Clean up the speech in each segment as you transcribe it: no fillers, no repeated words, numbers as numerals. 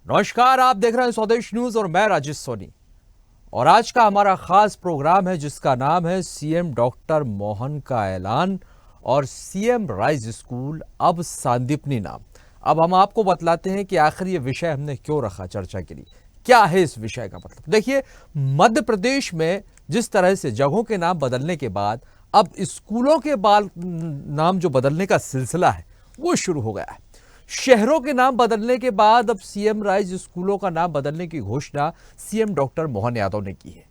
नमस्कार, आप देख रहे हैं स्वदेश न्यूज और मैं राजेश सोनी। और आज का हमारा खास प्रोग्राम है जिसका नाम है सीएम डॉक्टर मोहन का ऐलान और सीएम राइज स्कूल अब सांदीपनी नाम। अब हम आपको बतलाते हैं कि आखिर ये विषय हमने क्यों रखा चर्चा के लिए, क्या है इस विषय का मतलब। देखिए, मध्य प्रदेश में जिस तरह से जगहों के नाम बदलने के बाद अब स्कूलों के नाम जो बदलने का सिलसिला है वो शुरू हो गया है। शहरों के नाम बदलने के बाद अब सीएम राइज स्कूलों का नाम बदलने की घोषणा सीएम डॉक्टर मोहन यादव ने की है।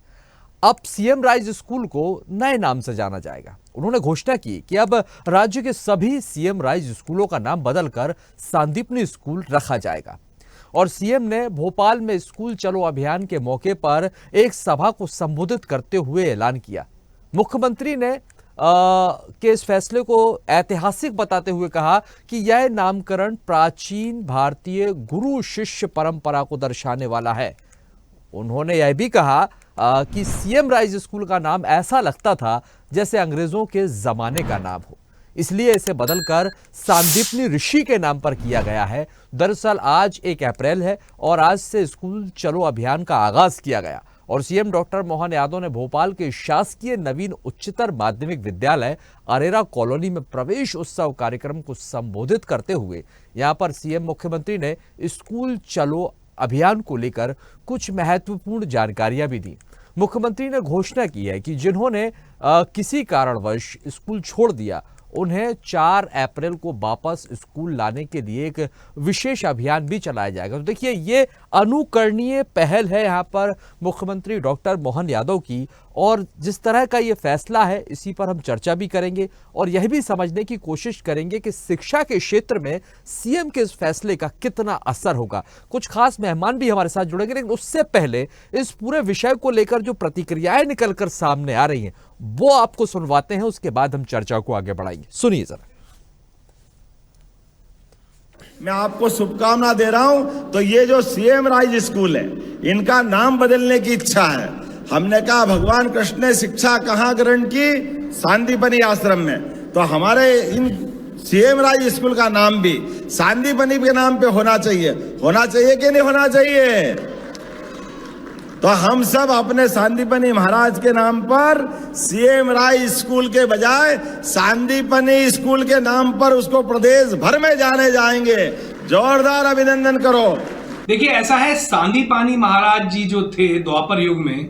अब सीएम राइज स्कूल को नए नाम से जाना जाएगा। उन्होंने घोषणा की कि अब राज्य के सभी सीएम राइज स्कूलों का नाम बदलकर सांदीपनी स्कूल रखा जाएगा। और सीएम ने भोपाल में स्कूल चलो अभियान के मौके पर एक सभा को संबोधित करते हुए ऐलान किया। मुख्यमंत्री ने के इस फैसले को ऐतिहासिक बताते हुए कहा कि यह नामकरण प्राचीन भारतीय गुरु शिष्य परंपरा को दर्शाने वाला है। उन्होंने यह भी कहा कि सीएम राइज स्कूल का नाम ऐसा लगता था जैसे अंग्रेजों के जमाने का नाम हो, इसलिए इसे बदलकर सांदीपनी ऋषि के नाम पर किया गया है। दरअसल आज 1 अप्रैल है और आज से स्कूल चलो अभियान का आगाज किया गया और सीएम डॉक्टर मोहन यादव ने भोपाल के शासकीय नवीन उच्चतर माध्यमिक विद्यालय अरेरा कॉलोनी में प्रवेश उत्सव कार्यक्रम को संबोधित करते हुए यहां पर सीएम मुख्यमंत्री ने स्कूल चलो अभियान को लेकर कुछ महत्वपूर्ण जानकारियां भी दी। मुख्यमंत्री ने घोषणा की है कि जिन्होंने किसी कारणवश स्कूल छोड़ दिया उन्हें 4 अप्रैल को वापस स्कूल लाने के लिए एक विशेष अभियान भी चलाया जाएगा। तो देखिए, ये अनुकरणीय पहल है यहाँ पर मुख्यमंत्री डॉक्टर मोहन यादव की, और जिस तरह का ये फैसला है इसी पर हम चर्चा भी करेंगे और यह भी समझने की कोशिश करेंगे कि शिक्षा के क्षेत्र में सीएम के इस फैसले का कितना असर होगा। कुछ खास मेहमान भी हमारे साथ जुड़ेंगे, लेकिन उससे पहले इस पूरे विषय को लेकर जो प्रतिक्रियाएं निकलकर सामने आ रही हैं वो आपको सुनवाते हैं, उसके बाद हम चर्चा को आगे बढ़ाएंगे। सुनिए जरा। मैं आपको शुभकामना दे रहा हूं। तो ये जो सीएम राइज स्कूल है, इनका नाम बदलने की इच्छा है। हमने कहा भगवान कृष्ण ने शिक्षा कहां ग्रहण की? सांदीपनी आश्रम में। तो हमारे इन सीएम राइज स्कूल का नाम भी सांदीपनी के नाम पे होना चाहिए। होना चाहिए कि नहीं होना चाहिए? तो हम सब अपने सांदीपनी महाराज के नाम पर सीएम राइज स्कूल के बजाय सांदीपनी स्कूल के नाम पर उसको प्रदेश भर में जाने जाएंगे। जोरदार अभिनंदन करो। देखिए, ऐसा है, सांदीपनी महाराज जी जो थे द्वापर युग में,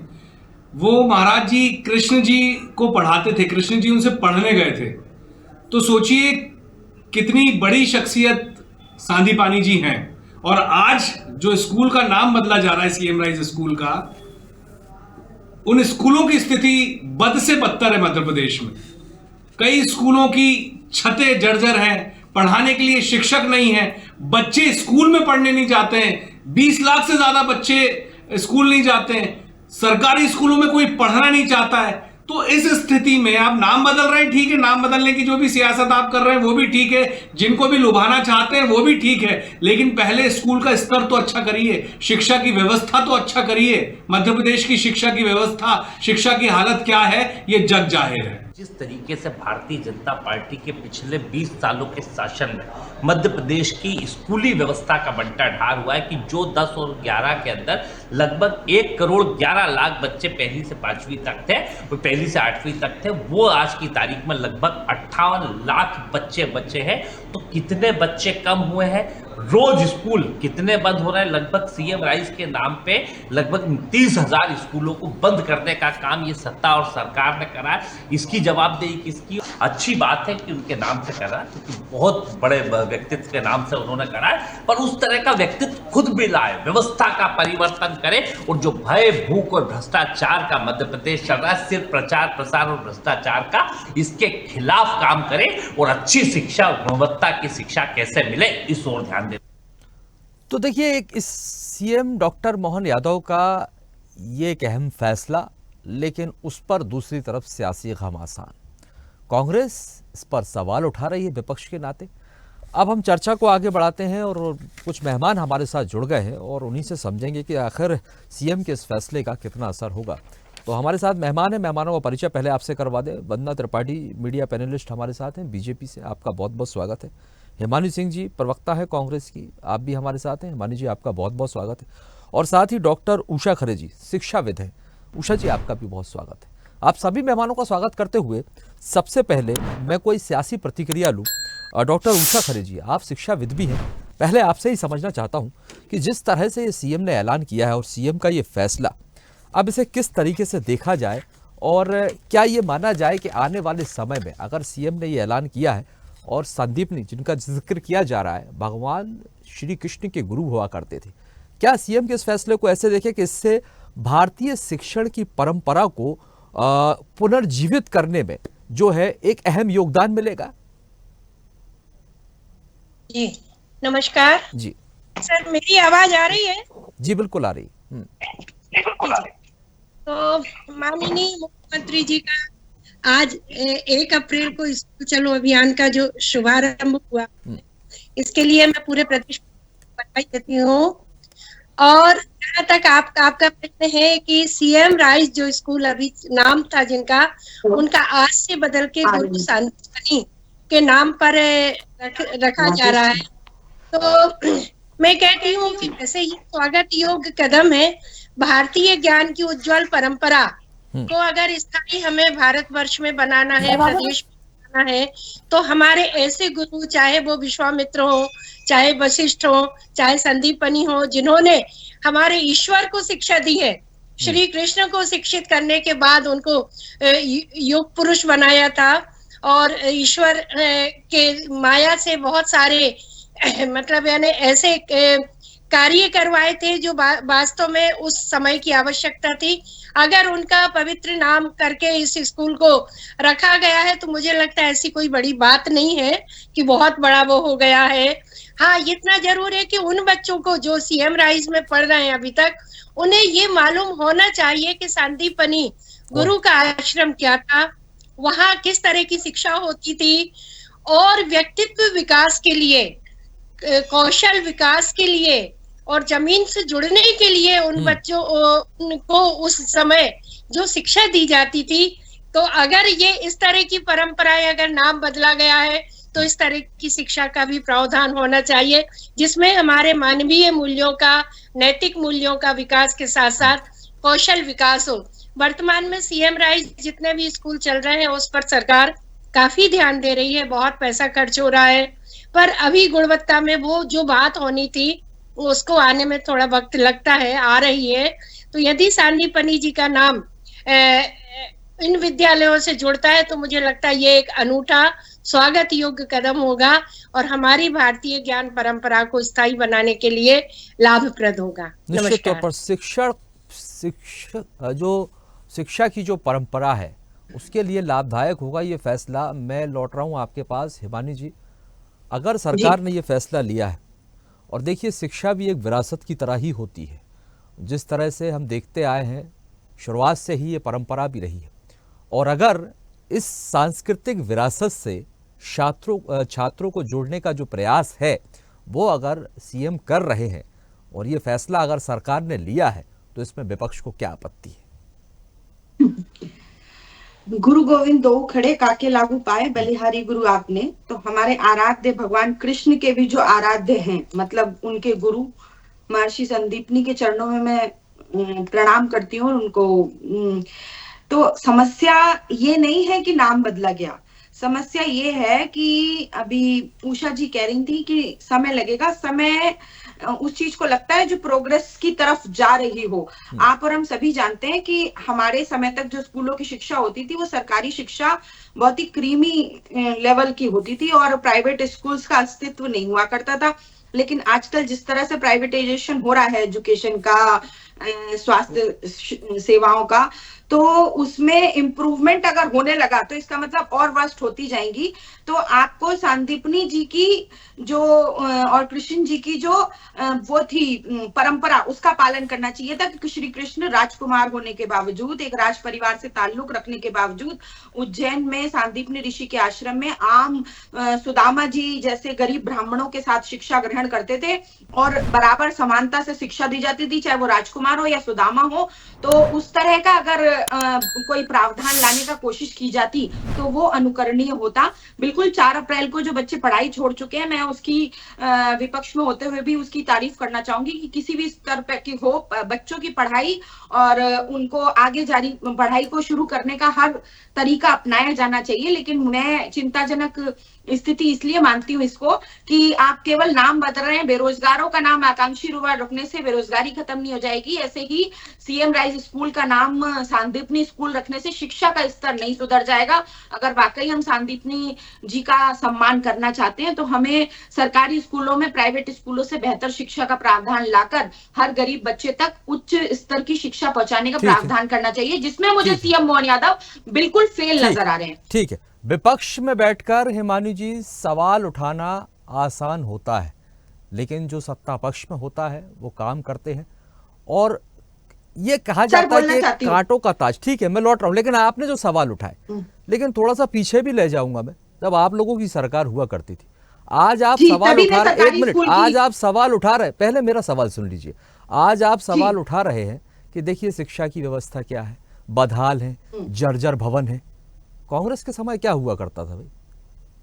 वो महाराज जी कृष्ण जी को पढ़ाते थे। कृष्ण जी उनसे पढ़ने गए थे। तो सोचिए कितनी बड़ी शख्सियत सांदीपनी जी हैं। और आज जो स्कूल का नाम बदला जा रहा है सीएम राइज स्कूल का, उन स्कूलों की स्थिति बद से बदतर है। मध्य प्रदेश में कई स्कूलों की छतें जर्जर हैं, पढ़ाने के लिए शिक्षक नहीं है, बच्चे स्कूल में पढ़ने नहीं जाते हैं। 20 लाख से ज्यादा बच्चे स्कूल नहीं जाते हैं। सरकारी स्कूलों में कोई पढ़ना नहीं चाहता है। तो इस स्थिति में आप नाम बदल रहे हैं, ठीक है, नाम बदलने की जो भी सियासत आप कर रहे हैं वो भी ठीक है, जिनको भी लुभाना चाहते हैं वो भी ठीक है, लेकिन पहले स्कूल का स्तर तो अच्छा करिए, शिक्षा की व्यवस्था तो अच्छा करिए। मध्य प्रदेश की शिक्षा की व्यवस्था, शिक्षा की हालत क्या है, ये जग जाहिर है। जिस तरीके से भारतीय जनता पार्टी के पिछले 20 सालों के शासन में मध्य प्रदेश की स्कूली व्यवस्था का बंटाढार हुआ है कि जो 10 और 11 के अंदर लगभग 1 करोड़ 11 लाख बच्चे पहली से 5वीं तक थे, वो पहली से 8वीं तक थे, वो आज की तारीख में लगभग 58 लाख बच्चे हैं। तो कितने बच्चे कम हुए हैं? रोज स्कूल कितने बंद हो रहे हैं? लगभग सीएम राइज के नाम पे लगभग 30,000 स्कूलों को बंद करने का काम ये सत्ता और सरकार ने करा है। इसकी जवाबदेही किसकी? अच्छी बात है कि उनके नाम से करा, क्योंकि बहुत बड़े व्यक्तित्व के नाम से उन्होंने करा है, पर उस तरह का व्यक्तित्व खुद भी लाए, व्यवस्था का परिवर्तन करे। और जो भय, भूख और भ्रष्टाचार का मध्य प्रदेश चल रहा है, सिर्फ प्रचार प्रसार और भ्रष्टाचार का, इसके खिलाफ काम करे और अच्छी शिक्षा, गुणवत्ता की शिक्षा कैसे मिले, इस ओर ध्यान दे। तो देखिए, एक इस सीएम डॉक्टर मोहन यादव का ये एक अहम फैसला, लेकिन उस पर दूसरी तरफ सियासी घमासान। कांग्रेस इस पर सवाल उठा रही है विपक्ष के नाते। अब हम चर्चा को आगे बढ़ाते हैं और कुछ मेहमान हमारे साथ जुड़ गए हैं और उन्हीं से समझेंगे कि आखिर सीएम के इस फैसले का कितना असर होगा। तो हमारे साथ मेहमान हैं, मेहमानों का परिचय पहले आपसे करवा दें। वंदना त्रिपाठी मीडिया पैनलिस्ट हमारे साथ हैं बीजेपी से, आपका बहुत बहुत स्वागत है। हिमानी सिंह जी प्रवक्ता है कांग्रेस की, आप भी हमारे साथ हैं। हिमानी जी, आपका बहुत बहुत स्वागत है। और साथ ही डॉक्टर उषा खरे जी शिक्षाविद हैं। उषा जी, आपका भी बहुत स्वागत है। आप सभी मेहमानों का स्वागत करते हुए सबसे पहले मैं कोई सियासी प्रतिक्रिया लूँ। डॉक्टर उषा खरे जी, आप शिक्षाविद भी हैं, पहले आपसे ही समझना चाहता हूँ कि जिस तरह से ये सीएम ने ऐलान किया है और सीएम का ये फैसला, अब इसे किस तरीके से देखा जाए और क्या ये माना जाए कि आने वाले समय में अगर सीएम ने ये ऐलान किया है और संदीपनी जिनका जिक्र किया जा रहा है भगवान श्री कृष्ण के गुरु हुआ करते थे, क्या सीएम के इस फैसले को ऐसे देखें कि इससे भारतीय शिक्षण की परंपरा को पुनर्जीवित करने में जो है एक अहम योगदान मिलेगा? जी नमस्कार जी सर, मेरी आवाज आ रही है? जी बिल्कुल आ रही। तो माननीय मुख्यमंत्री जी का आज 1 अप्रैल को स्कूल चलो अभियान का जो शुभारंभ हुआ, इसके लिए मैं पूरे प्रदेश को बधाई देती हूँ। और जहाँ तक आपका प्रश्न है कि सीएम राइज जो स्कूल अभी नाम था जिनका, उनका आज से बदल के गुरु संदीपनी के नाम पर रखा जा रहा है, तो मैं कहती हूँ कि वैसे ही स्वागत योग्य कदम है। भारतीय ज्ञान की उज्जवल परंपरा को अगर स्थायी हमें भारतवर्ष में बनाना है, प्रदेश में बनाना है, तो हमारे ऐसे गुरु, चाहे वो विश्वामित्र हो, चाहे वशिष्ठ हो, चाहे संदीपनी हो, जिन्होंने हमारे ईश्वर को शिक्षा दी है, श्री कृष्ण को शिक्षित करने के बाद उनको युग पुरुष बनाया था और ईश्वर के माया से बहुत सारे मतलब यानी ऐसे कार्य करवाए थे जो वास्तव में उस समय की आवश्यकता थी। अगर उनका पवित्र नाम करके इस स्कूल को रखा गया है तो मुझे लगता है ऐसी कोई बड़ी बात नहीं है कि बहुत बड़ा वो हो गया है। हाँ, इतना जरूर है कि उन बच्चों को जो सीएम राइज में पढ़ रहे हैं अभी तक, उन्हें ये मालूम होना चाहिए कि संदीपनी गुरु का आश्रम क्या था, वहां किस तरह की शिक्षा होती थी, और व्यक्तित्व विकास के लिए, कौशल विकास के लिए और जमीन से जुड़ने के लिए उन बच्चों को उस समय जो शिक्षा दी जाती थी, तो अगर ये इस तरह की परंपराएं, अगर नाम बदला गया है तो इस तरह की शिक्षा का भी प्रावधान होना चाहिए, जिसमें हमारे मानवीय मूल्यों का, नैतिक मूल्यों का विकास के साथ साथ कौशल विकास हो। वर्तमान में सीएम राइज जितने भी स्कूल चल रहे हैं उस पर सरकार काफी ध्यान दे रही है, बहुत पैसा खर्च हो रहा है, पर अभी गुणवत्ता में वो जो बात होनी थी उसको आने में थोड़ा वक्त लगता है, आ रही है। तो यदि संदीपनी जी का नाम इन विद्यालयों से जुड़ता है तो मुझे लगता है ये एक अनूठा स्वागत योग्य कदम होगा और हमारी भारतीय ज्ञान परंपरा को स्थायी बनाने के लिए लाभप्रद होगा। निश्चित तौर पर शिक्षा की जो परंपरा है उसके लिए लाभदायक होगा ये फैसला। मैं लौट रहा हूँ आपके पास हिमानी जी, अगर सरकार ने ये फैसला लिया है, और देखिए शिक्षा भी एक विरासत की तरह ही होती है, जिस तरह से हम देखते आए हैं शुरुआत से ही ये परंपरा भी रही है, और अगर इस सांस्कृतिक विरासत से छात्रों को जोड़ने का जो प्रयास है वो अगर सीएम कर रहे हैं और ये फैसला अगर सरकार ने लिया है तो इसमें विपक्ष को क्या आपत्ति है? गुरु गोविंद दो खड़े काके लागू पाए, बलिहारी गुरु आपने। तो हमारे आराध्य भगवान कृष्ण के भी जो आराध्य हैं, मतलब उनके गुरु महर्षि संदीपनी के चरणों में मैं प्रणाम करती हूँ उनको। तो समस्या ये नहीं है कि नाम बदला गया, समस्या ये है कि अभी उषा जी कह रही थी कि समय लगेगा, समय उस चीज को लगता है जो प्रोग्रेस की तरफ जा रही हो। आप और हम सभी जानते हैं कि हमारे समय तक जो स्कूलों की शिक्षा होती थी वो सरकारी शिक्षा बहुत ही क्रीमी लेवल की होती थी और प्राइवेट स्कूल्स का अस्तित्व नहीं हुआ करता था। लेकिन आजकल जिस तरह से प्राइवेटाइजेशन हो रहा है एजुकेशन का, स्वास्थ्य सेवाओं का, तो उसमें इम्प्रूवमेंट अगर होने लगा तो इसका मतलब और वर्स्ट होती जाएंगी। तो आपको संदीपनी जी की जो और कृष्ण जी की जो वो थी परंपरा, उसका पालन करना चाहिए था कि श्री कृष्ण राजकुमार होने के बावजूद, एक राज परिवार से ताल्लुक रखने के बावजूद उज्जैन में संदीपनी ऋषि के आश्रम में आम सुदामा जी जैसे गरीब ब्राह्मणों के साथ शिक्षा ग्रहण करते थे और बराबर समानता से शिक्षा दी जाती थी, चाहे वो राजकुमार कुमार हो या सुदामा हो, तो उस तरह का अगर कोई प्रावधान लाने का कोशिश की जाती तो वो अनुकरणीय होता। बिल्कुल 4 अप्रैल को जो बच्चे पढ़ाई छोड़ चुके हैं, मैं उसकी विपक्ष में होते हुए भी उसकी तारीफ करना चाहूंगी कि किसी भी स्तर पर की हो बच्चों की पढ़ाई और उनको आगे जारी पढ़ाई को शुरू करने का हर तरीका अपनाया जाना चाहिए। लेकिन मैं चिंताजनक स्थिति इसलिए मानती हूँ इसको कि आप केवल नाम बदल रहे हैं। बेरोजगारों का नाम आकांक्षी युवा रखने से बेरोजगारी खत्म नहीं हो जाएगी। ऐसे ही सीएम राइज स्कूल का नाम सांदीपनी स्कूल रखने से शिक्षा का स्तर नहीं सुधर जाएगा। अगर वाकई हम सांदीपनी जी का सम्मान करना चाहते हैं तो हमें सरकारी स्कूलों में प्राइवेट स्कूलों से बेहतर शिक्षा का प्रावधान लाकर हर गरीब बच्चे तक उच्च स्तर की शिक्षा पहुंचाने का प्रावधान करना चाहिए, जिसमें मुझे सीएम मोहन यादव बिल्कुल फेल नजर आ रहे हैं। ठीक है, विपक्ष में बैठकर हिमानी जी सवाल उठाना आसान होता है, लेकिन जो सत्ता पक्ष में होता है वो काम करते हैं। और ये कहा जाता है कि कांटों का ताज। ठीक है, मैं लौट रहा हूं, लेकिन आपने जो सवाल उठाए, लेकिन थोड़ा सा पीछे भी ले जाऊंगा मैं, जब आप लोगों की सरकार हुआ करती थी। आज आप सवाल उठा रहे, एक मिनट, आज आप सवाल उठा रहे, पहले मेरा सवाल सुन लीजिए। आज आप सवाल उठा रहे हैं कि देखिए शिक्षा की व्यवस्था क्या है, बदहाल है, जर्जर भवन है। कांग्रेस के समय क्या हुआ करता था भाई?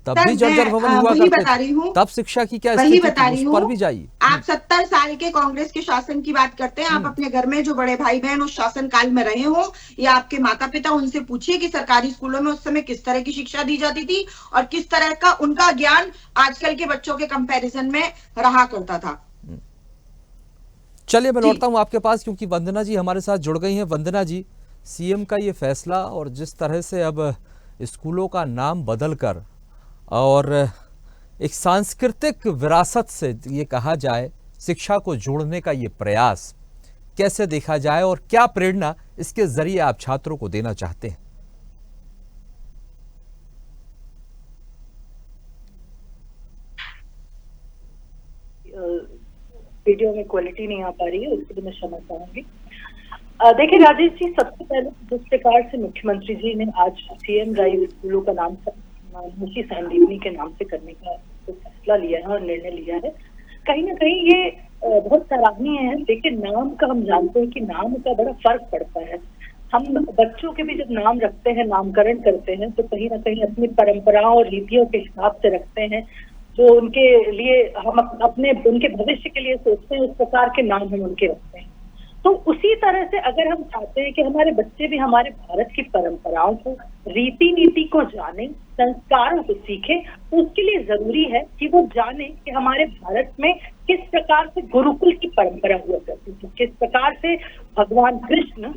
तब भी जर्जर भवन हुआ करते थे, तब शिक्षा की क्या स्थिति थी, उस पर भी जाइए। आप 70 साल के कांग्रेस के शासन की बात करते हैं। आप अपने घर में जो बड़े भाई बहन उस शासन काल में रहे हो या आपके माता पिता, उनसे पूछिए कि सरकारी स्कूलों में उस समय किस तरह की शिक्षा दी जाती थी और किस तरह का उनका ज्ञान आजकल के बच्चों के कंपैरिजन में रहा करता था। चलिए मैं लौटता हूं आपके पास, क्योंकि वंदना जी हमारे साथ जुड़ गई हैं। वंदना जी, सीएम का ये फैसला और जिस तरह से अब स्कूलों का नाम बदलकर और एक सांस्कृतिक विरासत से ये कहा जाए शिक्षा को जोड़ने का ये प्रयास कैसे देखा जाए और क्या प्रेरणा इसके जरिए आप छात्रों को देना चाहते हैं? वीडियो में क्वालिटी नहीं आ पा रही है, उसके लिए मैं क्षमा चाहूंगी। देखिए राजेश जी, सबसे पहले जिस प्रकार से मुख्यमंत्री जी ने आज सीएम राइज स्कूलों का नाम मुंशी सांदीपनी के नाम से करने का फैसला लिया है और निर्णय लिया है, कहीं ना कहीं ये बहुत सराहनीय है। देखिए नाम का हम जानते हैं कि नाम का बड़ा फर्क पड़ता है। हम बच्चों के भी जब नाम रखते हैं, नामकरण करते हैं, तो कहीं ना कहीं अपनी परंपराओं और रीतियों के हिसाब से रखते हैं, जो उनके लिए हम अपने उनके भविष्य के लिए सोचते हैं, उस प्रकार के नाम हम उनके रखते हैं। तो उसी तरह से अगर हम चाहते हैं कि हमारे बच्चे भी हमारे भारत की परंपराओं को, रीति नीति को जाने, संस्कारों को सीखे, तो उसके लिए जरूरी है कि वो जाने कि हमारे भारत में किस प्रकार से गुरुकुल की परंपरा हुआ करती थी, किस प्रकार से भगवान कृष्ण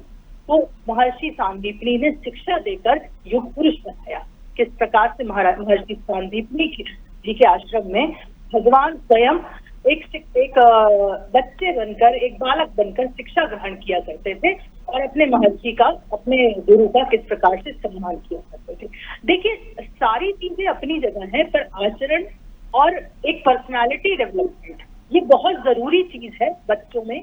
को महर्षि सांदीपनी ने शिक्षा देकर युग पुरुष बनाया, किस प्रकार से महर्षि सांदीपनी जी के आश्रम में भगवान स्वयं एक बच्चे बनकर, एक बालक बनकर शिक्षा ग्रहण किया करते थे और अपने महर्षि का, अपने गुरु का किस प्रकार से सम्मान किया करते थे। देखिए सारी चीजें अपनी जगह है, पर आचरण और एक पर्सनालिटी डेवलपमेंट ये बहुत जरूरी चीज है बच्चों में।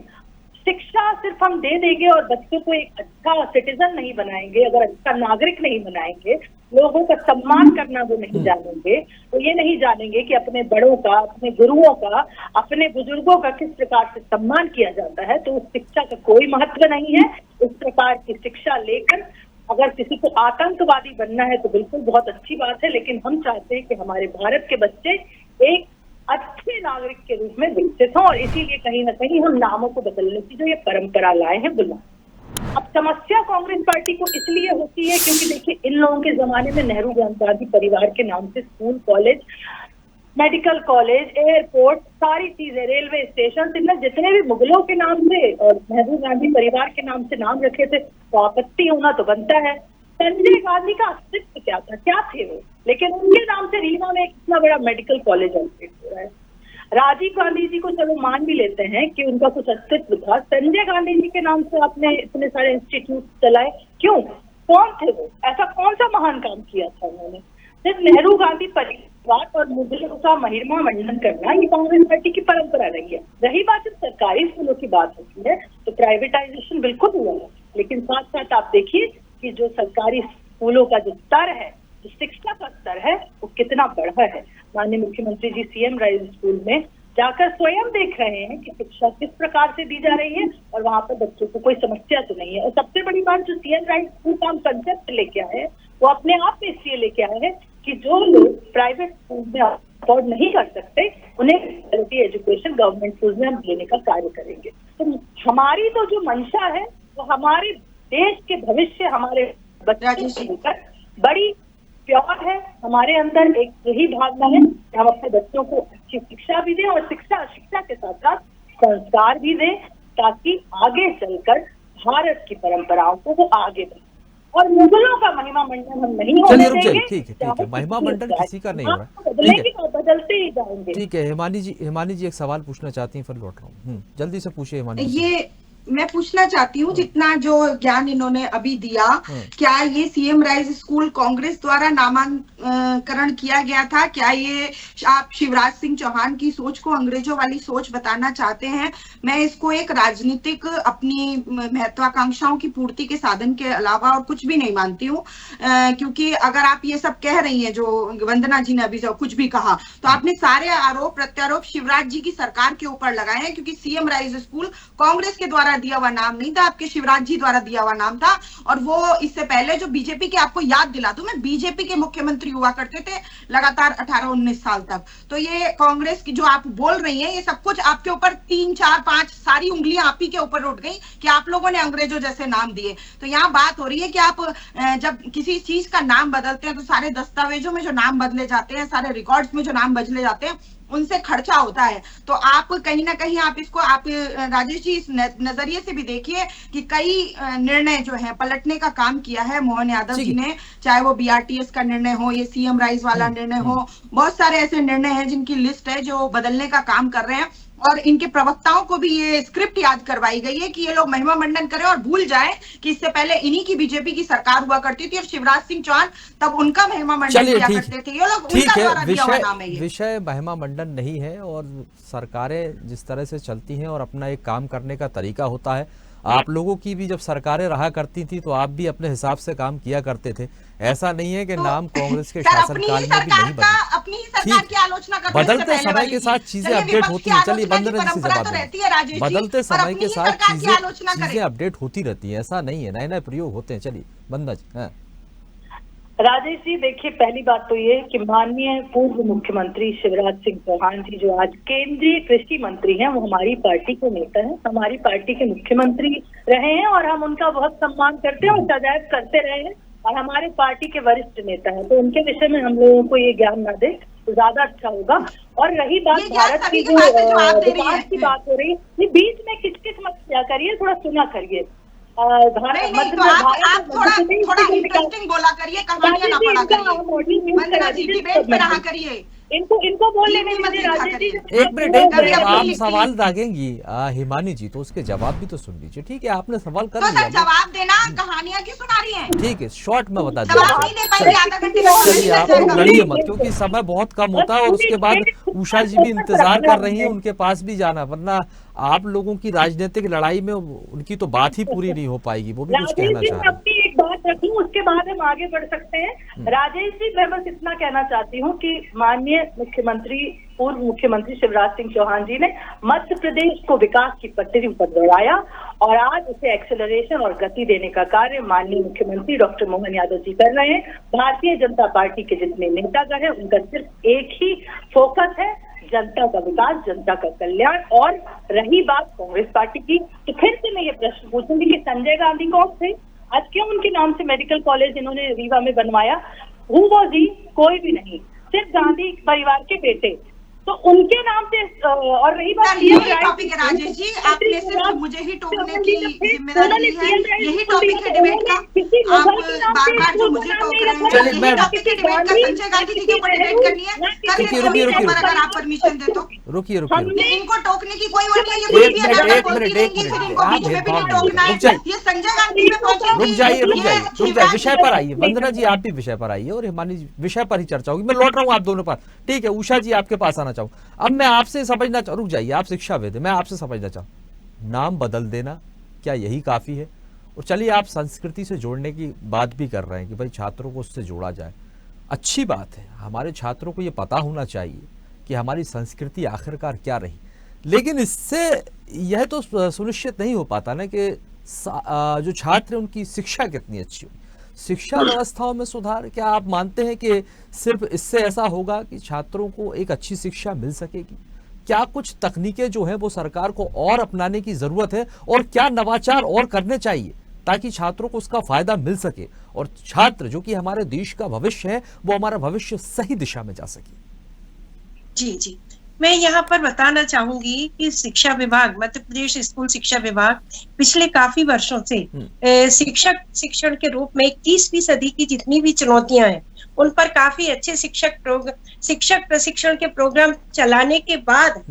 शिक्षा सिर्फ हम दे देंगे और बच्चों को एक अच्छा सिटीजन नहीं बनाएंगे, अगर अच्छा नागरिक नहीं बनाएंगे, लोगों का सम्मान करना वो नहीं जानेंगे, तो ये नहीं जानेंगे कि अपने बड़ों का, अपने गुरुओं का, अपने बुजुर्गों का किस प्रकार से सम्मान किया जाता है, तो उस शिक्षा का कोई महत्व नहीं है। इस प्रकार की शिक्षा लेकर अगर किसी को आतंकवादी बनना है तो बिल्कुल बहुत अच्छी बात है, लेकिन हम चाहते हैं कि हमारे भारत के बच्चे एक अच्छे नागरिक के रूप में विकसित हों, और इसीलिए कहीं ना कहीं हम नामों को बदलने की जो ये परंपरा लाए हैं बुला। अब समस्या कांग्रेस पार्टी को इसलिए होती है क्योंकि देखिए इन लोगों के जमाने में नेहरू गांधी परिवार के नाम से school, college, medical college, airport, सारी चीजें, रेलवे स्टेशन, इनमें जितने भी मुगलों के नाम से और नेहरू गांधी परिवार के नाम से नाम रखे थे, तो आपत्ति होना तो बनता है। संजय गांधी का अस्तित्व क्या था, क्या थे वो, लेकिन उनके नाम से रीवा में इतना बड़ा मेडिकल कॉलेज ऑपरेट हो रहा है। राजीव गांधी जी को चलो मान भी लेते हैं कि उनका कुछ अस्तित्व था, संजय गांधी जी के नाम से आपने इतने सारे इंस्टीट्यूट चलाए, क्यों, कौन थे वो, ऐसा कौन सा महान काम किया था उन्होंने? सिर्फ नेहरू गांधी परिवार और मुगलों का महिमा मंडन करना ये कांग्रेस पार्टी की परंपरा रही है। रही बात जब सरकारी स्कूलों की बात होती है तो प्राइवेटाइजेशन बिल्कुल हुआ है, लेकिन साथ साथ आप देखिए कि जो सरकारी स्कूलों का जो स्तर है, जो शिक्षा का स्तर है, वो कितना बढ़ा है। माननीय मुख्यमंत्री जी सीएम राइज स्कूल में जाकर स्वयं देख रहे हैं कि शिक्षा किस प्रकार से दी जा रही है और वहां पर बच्चों को कोई समस्या तो नहीं है। और सबसे बड़ी बात जो सीएम राइज स्कूल का हम कंसेप्ट लेके आए हैं वो अपने आप में इसलिए लेके आए हैं कि जो लोग प्राइवेट स्कूल में अफोर्ड नहीं कर सकते उन्हें क्वालिटी एजुकेशन गवर्नमेंट स्कूल में हम देने का कार्य करेंगे। तो हमारी तो जो मंशा है वो हमारे देश के भविष्य, हमारे बच्चों को लेकर बड़ी प्योर है। हमारे अंदर एक यही भावना है कि हम अपने बच्चों को अच्छी शिक्षा भी दें और शिक्षा के साथ साथ संस्कार भी दें ताकि आगे चलकर भारत की परंपराओं को वो आगे बढ़े। और मुगलों का महिमा मंडन हम नहीं होने देंगे। ठीक है, महिमा मंडन किसी का नहीं हो रहा है, बदलते ही जाएंगे। ठीक है। हिमानी जी एक सवाल पूछना चाहती हैं, फिर लौट रहा हूँ। जल्दी से पूछिए हिमानी जी। ये मैं पूछना चाहती हूँ, जितना जो ज्ञान इन्होंने अभी दिया, क्या ये सीएम राइज स्कूल कांग्रेस द्वारा नामांकन किया गया था? क्या ये आप शिवराज सिंह चौहान की सोच को अंग्रेजों वाली सोच बताना चाहते हैं? मैं इसको एक राजनीतिक अपनी महत्वाकांक्षाओं की पूर्ति के साधन के अलावा और कुछ भी नहीं मानती हूँ, क्योंकि अगर आप ये सब कह रही हैं जो वंदना जी ने अभी जो कुछ भी कहा, तो आपने सारे आरोप प्रत्यारोप शिवराज जी की सरकार के ऊपर लगाए हैं, क्योंकि सीएम राइज स्कूल कांग्रेस के द्वारा दिया हुआ नाम नहीं था, आपके शिवराज जी द्वारा दिया हुआ नाम था। और वो इससे पहले जो बीजेपी के, आपको याद दिला दूं, मैं बीजेपी के मुख्यमंत्री हुआ करते थे लगातार 18-19 साल तक। तो ये कांग्रेस की जो आप बोल रही हैं, ये सब कुछ आपके ऊपर 3, 4, 5 सारी उंगलियां आप ही के ऊपर उठ गई कि आप लोगों ने अंग्रेजों जैसे नाम दिए। तो यहाँ बात हो रही है कि आप जब किसी चीज का नाम बदलते हैं तो सारे दस्तावेजों में जो नाम बदले जाते हैं, सारे रिकॉर्ड्स में जो नाम बदले जाते हैं, उनसे खर्चा होता है। तो आप कहीं ना कहीं आप इसको, आप राजेश जी इस नजरिए से भी देखिए कि कई निर्णय जो है पलटने का काम किया है मोहन यादव जी ने, चाहे वो बीआरटीएस का निर्णय हो, ये सीएम राइज वाला निर्णय हो, बहुत सारे ऐसे निर्णय हैं जिनकी लिस्ट है जो बदलने का काम कर रहे हैं। और इनके प्रवक्ताओं को भी ये स्क्रिप्ट याद करवाई गई है कि ये लोग महिमा मंडन करें और भूल जाएं कि इससे पहले इन्हीं की बीजेपी की सरकार हुआ करती थी और शिवराज सिंह चौहान तब उनका महिमा मंडन किया करते थे। ये लोग उनका द्वारा दिया हुआ नाम है। विषय महिमा मंडन नहीं है, और सरकारें जिस तरह से चलती हैं और अपना एक काम करने का तरीका होता है। आप लोगों की भी जब सरकारें रहा करती थी तो आप भी अपने हिसाब से काम किया करते थे। ऐसा नहीं है कि तो नाम कांग्रेस के शासनकाल में भी नहीं बदला। बदलते समय के साथ चीजें अपडेट होती हैं। चलिए वंदना जी से जवाब दें। बदलते समय के साथ चीजें अपडेट होती रहती हैं, ऐसा नहीं है, नए नए प्रयोग होते हैं। चलिए वंदना जी। राजेश जी देखिए, पहली बात तो ये कि माननीय पूर्व मुख्यमंत्री शिवराज सिंह चौहान जी जो आज केंद्रीय कृषि मंत्री हैं, वो हमारी पार्टी के नेता हैं, हमारी पार्टी के मुख्यमंत्री रहे हैं और हम उनका बहुत सम्मान करते हैं और सदैव करते रहे हैं और हमारे पार्टी के वरिष्ठ नेता हैं। तो उनके विषय में हम लोगों को ये ज्ञान ना दे तो ज्यादा अच्छा होगा। और रही बात भारत की जो विकास की बात हो रही है, बीच में किचकिच मत किया करिए, थोड़ा सुना करिए। आप थोड़ा इंटरेस्टिंग बोला करिए, कहानियां ना पढ़ा करिए, वंदना जी डिबेट पे रहा करिए, इनको बोलने में एक मिनट आप सवाल दागेंगी हिमानी जी, तो उसके जवाब भी तो सुन लीजिए। ठीक है, आपने सवाल कर लिया, जवाब देना, कहानियां क्यों सुना रही हैं? ठीक है, शॉर्ट में बता दीजिए। चलिए आप लोग लड़िए मत, क्योंकि समय बहुत कम होता है और उसके बाद उषा जी भी इंतजार कर रही है, उनके पास भी जाना, वरना आप लोगों की राजनीतिक लड़ाई में उनकी तो बात ही पूरी नहीं हो पाएगी। वो भी कुछ कहना चाह रहे हैं। एक बात रखूं, उसके बाद हम आगे बढ़ सकते हैं। राजेश जी, मैं बस इतना कहना चाहती हूँ कि माननीय मुख्यमंत्री, पूर्व मुख्यमंत्री शिवराज सिंह चौहान जी ने मध्य प्रदेश को विकास की पटरी पर दौड़ाया और आज उसे एक्सेलरेशन और गति देने का कार्य माननीय मुख्यमंत्री डॉक्टर मोहन यादव जी कर रहे हैं। भारतीय जनता पार्टी के जितने नेतागण हैं, उनका सिर्फ एक ही फोकस है, जनता का विकास, जनता का कल्याण। और रही बात कांग्रेस पार्टी की, तो फिर से मैं ये प्रश्न पूछूंगी कि संजय गांधी कौन थे? आज क्यों उनके नाम से मेडिकल कॉलेज इन्होंने रीवा में बनवाया? Who was he? कोई भी नहीं, सिर्फ गांधी परिवार के बेटे, तो उनके नाम से। और रही बात टॉपिक है राजेश जी, आपने सिर्फ मुझे ही टोकने की जिम्मेदारी है, यही टॉपिक है डिबेट का। आप बार-बार जो मुझे टोक रहे हैं, यही टॉपिक है डिबेट का। संजय गांधी जी के ऊपर डिबेट करनी है, अगर आप परमिशन दे तो। रुकिए इनको टोकने की कोई वो नहीं है, कोई भी अगर बोलती रहेंगी फिर इनको बीच में भी नहीं टोकना है। ये संजय गांधी में पहुंचेंगे। रुक जाइए, विषय पर आइए। वंदना जी आप भी विषय पर आइए और हिमानी जी विषय पर ही चर्चा होगी। मैं लौट रहा हूँ आप दोनों पर। ठीक है, उषा जी आपके पास आना चाहूँ। अब मैं आपसे समझना चाहूँ, रुक जाइए, आप शिक्षाविद हैं, मैं आपसे समझना चाहूँ, नाम बदल देना क्या यही काफी है? और चलिए आप संस्कृति से जोड़ने की बात भी कर रहे हैं कि भाई छात्रों को उससे जोड़ा जाए, अच्छी बात है। हमारे छात्रों को ये पता होना चाहिए कि हमारी संस्कृति आखिरकार क्या रही। लेकिन इससे यह तो सुनिश्चित नहीं हो पाता ना कि जो छात्र हैं उनकी शिक्षा कितनी अच्छी हो। शिक्षा व्यवस्थाओं में सुधार, क्या आप मानते हैं कि सिर्फ इससे ऐसा होगा कि छात्रों को एक अच्छी शिक्षा मिल सकेगी? क्या कुछ तकनीकें जो है वो सरकार को और अपनाने की जरूरत है, और क्या नवाचार और करने चाहिए ताकि छात्रों को उसका फायदा मिल सके और छात्र जो कि हमारे देश का भविष्य है वो हमारा भविष्य सही दिशा में जा सके? जी जी, मैं यहाँ पर बताना चाहूंगी कि शिक्षा विभाग, मध्य प्रदेश स्कूल शिक्षा विभाग पिछले काफी वर्षों से शिक्षण के रूप में 21वीं सदी की जितनी भी चुनौतियां हैं उन पर काफी अच्छे शिक्षक प्रशिक्षण के प्रोग्राम चलाने के बाद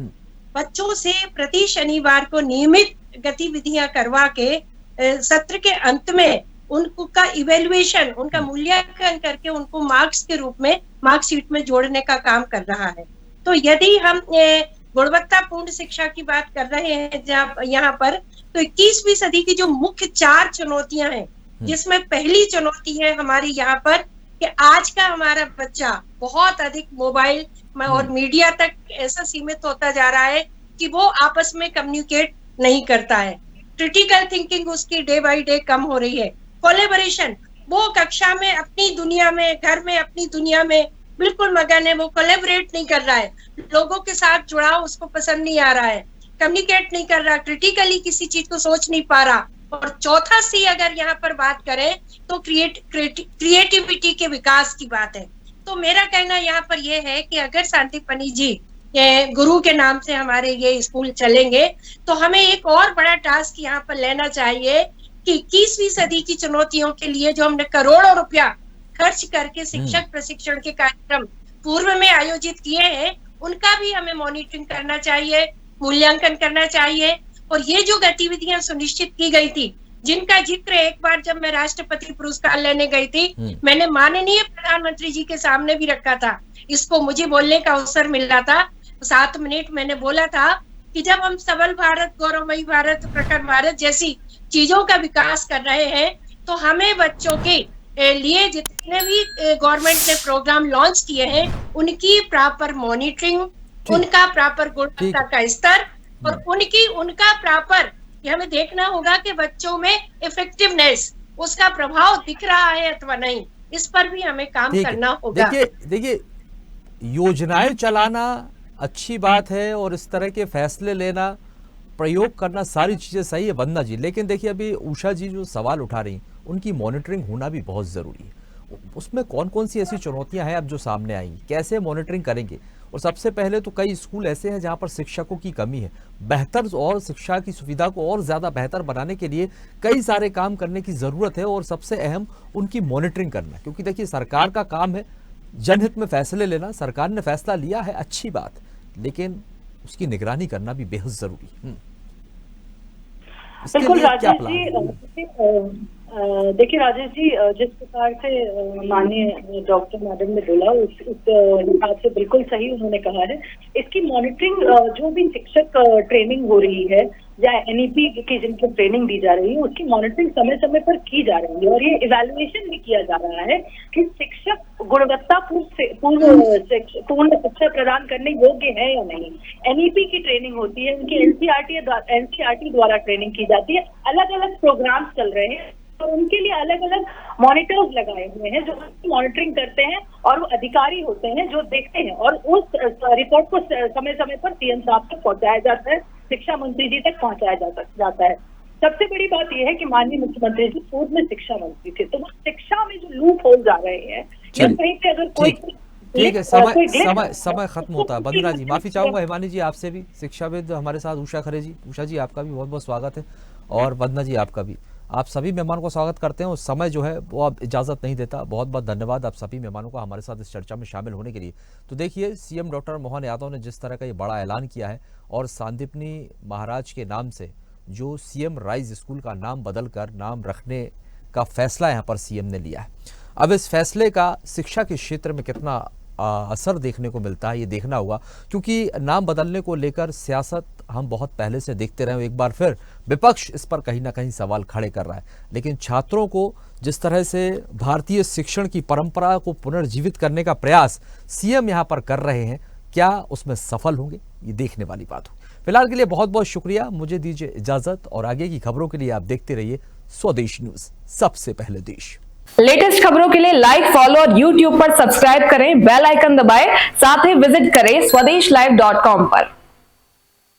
बच्चों से प्रति शनिवार को नियमित गतिविधियां करवा के सत्र के अंत में उनका इवेल्युएशन, उनका मूल्यांकन करके उनको मार्क्स के रूप में मार्कशीट में जोड़ने का काम कर रहा है। तो यदि हम गुणवत्तापूर्ण शिक्षा की बात कर रहे हैं यहाँ पर, तो 21वीं सदी की जो मुख्य 4 चुनौतियां हैं, जिसमें पहली चुनौती है हमारी यहाँ पर कि आज का हमारा बच्चा बहुत अधिक मोबाइल और मीडिया तक ऐसा सीमित होता जा रहा है कि वो आपस में कम्युनिकेट नहीं करता है। क्रिटिकल थिंकिंग उसकी डे बाय डे कम हो रही है। कोलैबोरेशन, वो कक्षा में अपनी दुनिया में, घर में अपनी दुनिया में बिल्कुल मगन है, वो कोलैबोरेट नहीं कर रहा है, लोगों के साथ जुड़ाव उसको पसंद नहीं आ रहा है, कम्युनिकेट नहीं कर रहा, क्रिटिकली किसी चीज को सोच नहीं पा रहा। और चौथा सी अगर यहाँ पर बात करें तो क्रिएटिविटी के विकास की बात है। तो मेरा कहना यहाँ पर यह है कि अगर सांदीपनी जी गुरु के नाम से हमारे ये स्कूल चलेंगे तो हमें एक और बड़ा टास्क यहाँ पर लेना चाहिए कि 21वीं सदी की चुनौतियों के लिए जो हमने करोड़ों रुपया खर्च करके शिक्षक प्रशिक्षण के कार्यक्रम पूर्व में आयोजित किए हैं, उनका भी हमें मॉनिटरिंग करना चाहिए, मूल्यांकन करना चाहिए। और ये जो गतिविधियां सुनिश्चित की गई थी, जिनका जिक्र एक बार जब मैं राष्ट्रपति पुरस्कार लेने गई थी, मैंने माननीय प्रधानमंत्री जी के सामने भी रखा था, इसको मुझे बोलने का अवसर मिल रहा था। 7 मिनट मैंने बोला था कि जब हम सबल भारत, गौरवमयी भारत, प्रखर भारत जैसी चीजों का विकास कर रहे हैं तो हमें बच्चों के लिए जितने भी गवर्नमेंट ने प्रोग्राम लॉन्च किए हैं उनकी प्रॉपर मॉनिटरिंग, उनका प्रॉपर गुणवत्ता का स्तर और उनका प्रॉपर हमें देखना होगा कि बच्चों में इफेक्टिवनेस, उसका प्रभाव दिख रहा है अथवा नहीं, इस पर भी हमें काम करना होगा। देखिए योजनाएं चलाना अच्छी बात है और इस तरह के फैसले लेना, प्रयोग करना, सारी चीजें सही है वंदना जी। लेकिन देखिए अभी उषा जी जो सवाल उठा रही, उनकी मॉनिटरिंग होना भी बहुत जरूरी है। उसमें कौन कौन सी ऐसी चुनौतियां हैं अब जो सामने आई, कैसे मॉनिटरिंग करेंगे? और सबसे पहले तो कई स्कूल ऐसे हैं जहां पर शिक्षकों की कमी है। बेहतर और शिक्षा की सुविधा को और ज्यादा बेहतर बनाने के लिए कई सारे काम करने की जरूरत है और सबसे अहम उनकी मॉनिटरिंग करना, क्योंकि देखिए सरकार का काम है जनहित में फैसले लेना। सरकार ने फैसला लिया है, अच्छी बात, लेकिन उसकी निगरानी करना भी बेहद जरूरी है। बिल्कुल राजेश जी, देखिए राजेश जी, जिस प्रकार से माननीय डॉक्टर मैडम ने बोला उस हिसाब से बिल्कुल सही उन्होंने कहा है। इसकी मॉनिटरिंग, जो भी शिक्षक ट्रेनिंग हो रही है या एनईपी की जिनको ट्रेनिंग दी जा रही है, उसकी मॉनिटरिंग समय समय पर की जा रही है और ये इवैल्यूएशन भी किया जा रहा है कि शिक्षक पूर्ण शिक्षा प्रदान करने योग्य है या नहीं। एनईपी की ट्रेनिंग होती है, उनकी एनसीईआरटी द्वारा ट्रेनिंग की जाती है, अलग अलग प्रोग्राम्स चल रहे हैं और उनके लिए अलग अलग मॉनिटर्स लगाए हुए हैं जो मॉनिटरिंग करते हैं और वो अधिकारी होते हैं जो देखते हैं और उस रिपोर्ट को समय समय पर सीएम साहब तक पहुंचाया जाता है, शिक्षा मंत्री जी तक पहुंचाया जाता है। सबसे बड़ी बात यह है कि माननीय मुख्यमंत्री जी पूर्व में शिक्षा मंत्री थे, तो वो शिक्षा में जो लूप होल आ रहे हैं, कहीं पे अगर कोई ठीक है, समय खत्म होता है। वंदना जी माफी चाहूंगा, हिमानी जी आपसे भी, शिक्षाविद हमारे साथ उषा खरे जी। उषा जी आपका भी बहुत बहुत स्वागत है और वंदना जी आपका भी। आप सभी मेहमानों को स्वागत करते हैं और समय जो है वो अब इजाज़त नहीं देता। बहुत बहुत धन्यवाद आप सभी मेहमानों का हमारे साथ इस चर्चा में शामिल होने के लिए। तो देखिए सीएम डॉक्टर मोहन यादव ने जिस तरह का ये बड़ा ऐलान किया है और सांदीपनी महाराज के नाम से जो सीएम राइज स्कूल का नाम बदलकर नाम रखने का फैसला यहाँ पर सीएम ने लिया है। अब इस फैसले का शिक्षा के क्षेत्र में कितना असर देखने को मिलता है ये देखना होगा, क्योंकि नाम बदलने को लेकर सियासत हम बहुत पहले से देखते रहे। एक बार फिर विपक्ष इस पर कहीं ना कहीं सवाल खड़े कर रहा है, लेकिन छात्रों को जिस तरह से भारतीय शिक्षण की परंपरा को पुनर्जीवित करने का प्रयास सीएम यहाँ पर कर रहे हैं, क्या उसमें सफल होंगे, ये देखने वाली बात होगी। फिलहाल के लिए बहुत बहुत शुक्रिया, मुझे दीजिए इजाजत और आगे की खबरों के लिए आप देखते रहिए स्वदेश न्यूज, सबसे पहले देश। लेटेस्ट खबरों के लिए लाइक, फॉलो और YouTube पर सब्सक्राइब करें, बेल आइकन दबाएं, साथ ही विजिट करें swadeshlive.com पर।